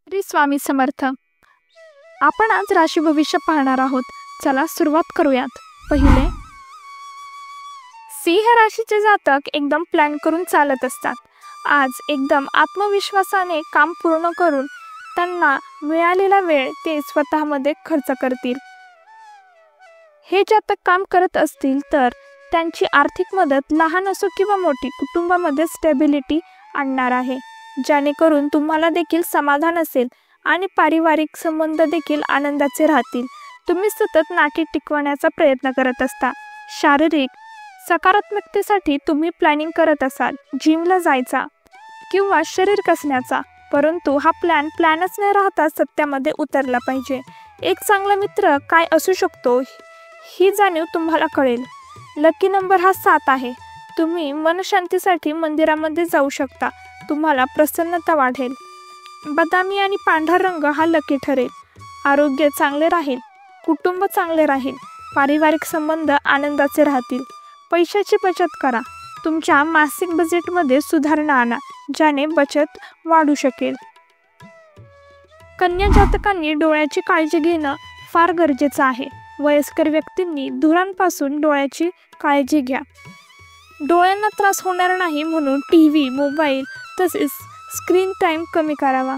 श्री स्वामी समर्थ. आपण आज राशी भविष्य पाहणार आहोत. चला सुरुवात करूयात. पहिले, सिंह राशीचे जातक एकदम प्लॅन करून चालत असतात. आज एकदम आत्मविश्वासाने काम पूर्ण करून त्यांना मिळालेला वेळ ते स्वतःमध्ये खर्च करतील. हे जातक काम करत असतील तर त्यांची आर्थिक मदत लहान असो किंवा मोठी कुटुंबामध्ये स्टेबिलिटी आणणार आहे, जेणेकरून तुम्हाला देखील समाधान असेल आणि पारिवारिक संबंध देखील आनंदाचे राहतील. तुम्ही सतत नाती टिकवण्याचा प्रयत्न करत असता. शारीरिक सकारात्मकतेसाठी तुम्ही प्लॅनिंग करत असाल, जिमला जायचा किंवा शरीर कसण्याचा, परंतु हा प्लॅनच न राहता सत्यामध्ये उतरला पाहिजे. एक चांगला मित्र काय असू शकतो ही जाणीव तुम्हाला कळेल. लकी नंबर हा 7 आहे. तुम्ही मनशांतीसाठी मंदिरामध्ये जाऊ शकता. तुम्हाला प्रसन्नता वाढेल. बदामी आणि पांढरा रंग हा लकी ठरेल. आरोग्य चांगले राहील. कुटुंब चांगले राहील. पारिवारिक संबंध आनंदाचे राहतील. पैशाची बचत करा. तुमच्या मासिक बजेटमध्ये सुधारणा आणा, ज्याने बचत वाढू शकेल. कन्या जातकांनी डोळ्याची काळजी घेणं फार गरजेचं आहे. वयस्कर व्यक्तींनी धुरांपासून डोळ्याची काळजी घ्या. डोळ्यांना त्रास होणार नाही म्हणून टीव्ही, मोबाईल तसेच स्क्रीन टाईम कमी करावा.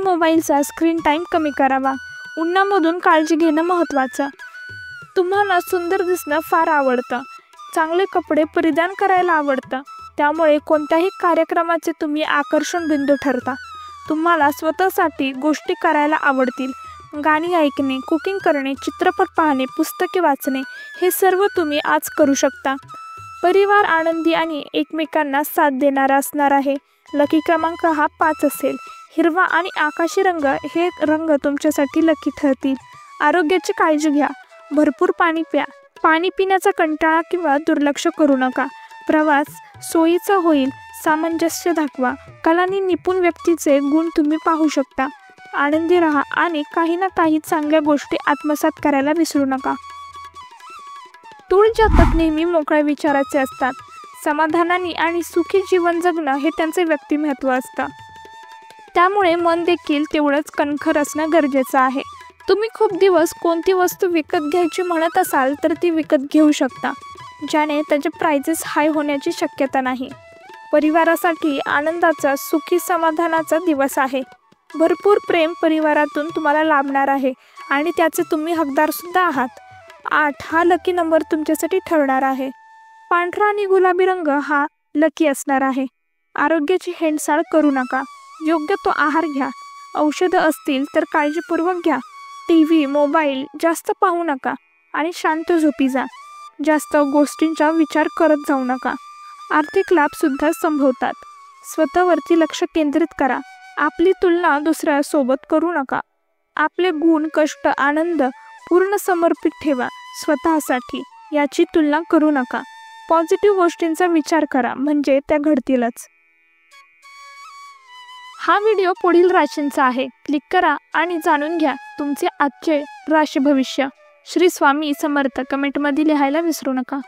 मोबाईलचा स्क्रीन टाईम कमी करावा. उन्हामधून काळजी घेणं महत्त्वाचं. तुम्हाला सुंदर दिसणं फार आवडतं. चांगले कपडे परिधान करायला आवडतं. त्यामुळे कोणत्याही कार्यक्रमाचे तुम्ही आकर्षण बिंदू ठरता. तुम्हाला स्वतःसाठी गोष्टी करायला आवडतील. गाणी ऐकणे, कुकिंग करणे, चित्रपट पाहणे, पुस्तके वाचणे हे सर्व तुम्ही आज करू शकता. परिवार आनंदी आणि एकमेकांना साथ देणारा असणार आहे. लकी क्रमांक हा 5 असेल. हिरवा आणि आकाशी रंग हे रंग तुमच्यासाठी लकी ठरतील. आरोग्याची काळजी घ्या. भरपूर पाणी प्या. पाणी पिण्याचा कंटाळा किंवा दुर्लक्ष करू नका. प्रवास सोयीचा होईल. सामंजस्य दाखवा. कलांनी निपुण व्यक्तीचे गुण तुम्ही पाहू शकता. आनंदी राहा आणि काही ना काही चांगल्या गोष्टी आत्मसात करायला विसरू नका. तूळ जातक नेहमी मोकळ्या विचाराचे असतात. समाधानाने आणि सुखी जीवन जगणं हे त्यांचे व्यक्तिमत्व असतं. त्यामुळे मन देखील तेवढंच कणखर असणं गरजेचं आहे. तुम्ही खूप दिवस कोणती वस्तू विकत घ्यायची म्हणत असाल तर ती विकत घेऊ शकता, ज्याने त्याचे प्राइजेस हाय होण्याची शक्यता नाही. परिवारासाठी आनंदाचा, सुखी समाधानाचा दिवस आहे. भरपूर प्रेम परिवारातून तुम्हाला लाभणार आहे आणि त्याचे तुम्ही हकदार सुद्धा आहात. 8 हा लकी नंबर तुमच्यासाठी ठरणार आहे. पांढरा आणि गुलाबी रंग हा लकी असणार आहे. आरोग्याची हेळसाळ करू नका. योग्य तो आहार घ्या. औषधं असतील तर काळजीपूर्वक घ्या. टीव्ही, मोबाईल जास्त पाहू नका आणि शांत झोपी जा. जास्त गोष्टींचा विचार करत जाऊ नका. आर्थिक लाभ सुद्धा संभवतात. स्वतःवरती लक्ष केंद्रित करा. आपली तुलना दुसऱ्यासोबत करू नका. आपले गुण, कष्ट, आनंद पूर्ण समर्पित ठेवा. स्वतःसाठी याची तुलना करू नका. पॉझिटिव्ह गोष्टींचा विचार करा, म्हणजे त्या घडतीलच. हा व्हिडिओ पुढील राशींचा आहे. क्लिक करा आणि जाणून घ्या तुमचे आजचे राशी भविष्य. श्री स्वामी समर्थ कमेंटमध्ये लिहायला विसरू नका.